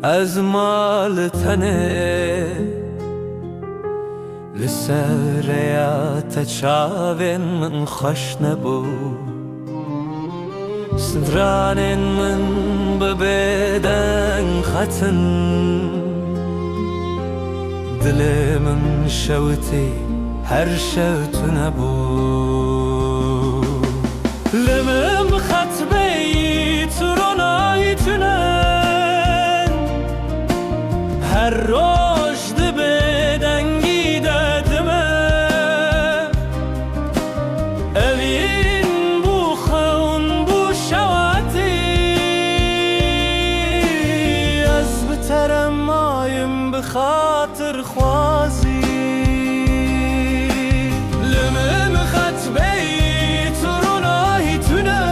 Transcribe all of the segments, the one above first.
از مال تنه لسر ريات چاوين من خوش نبو سدران من ببدن ختن دل من شوتي هر شوت نبو لمم خطبي تروناي تنن هر روش دبدنگی ددمه اوین بو خون بو شواتی از بترم مایم بخاطر خوازی لمم خطبی تروناهی تونه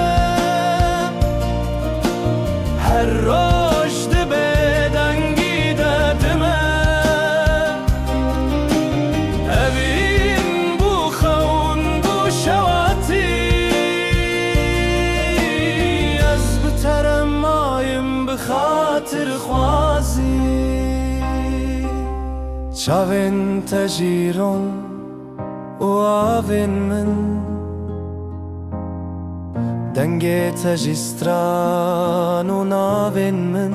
هر روش دبدنگی ددمه اوین بو خون بو شواتی از بترم مایم بخاطر خوازی چاوین تجیرون و آوین من دنگ تجستران و ناوین من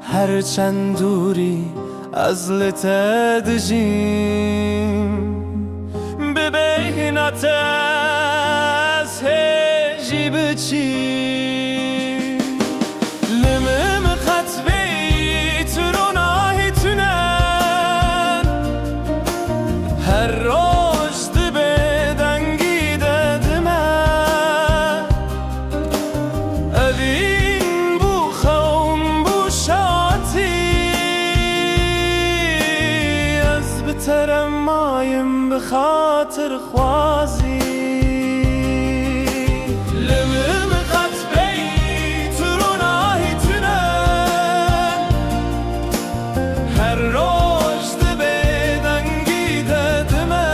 هر چند دوری از لتدجیم ببینت از هجی بچیم لمم خطبی تروناهی تونن هر روش دبدنگی ددمه اوین بو خون بو شاتی از بترم مایم بخاطر خوازی لمم خطبی تروناهی تونن هر روش دبدنگی ددمه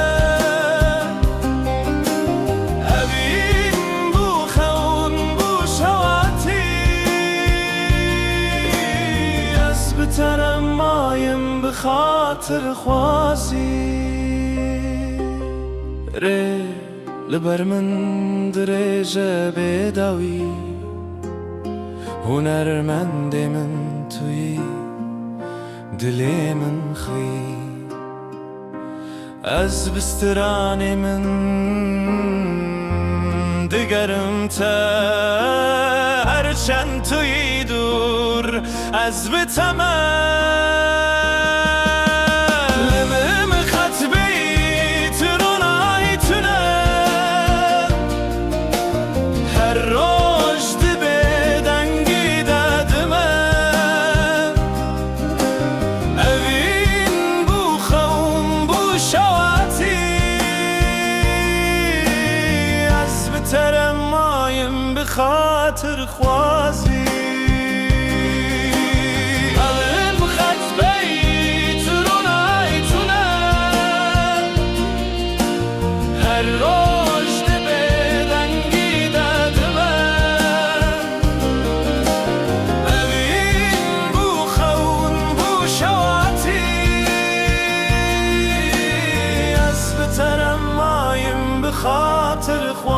اوین بو خون بو شواتی از بترم مایم بخاطر خوازی ره لبر من درجه بداوی هنرمند من توی دل من خوی از بستران من دگرم تا هر چند توی دور از بتمن لمم خطبی تروناهی تونن هر روش دبدنگی ددمه اوین بو خون بو شواتی از بترم مایم بخاطر خوازی لمم خطبی تروناهی تونن هر روش دبدنگی ددمه اوین بو خون بو شواتی از بترم مایم بخاطر خوازی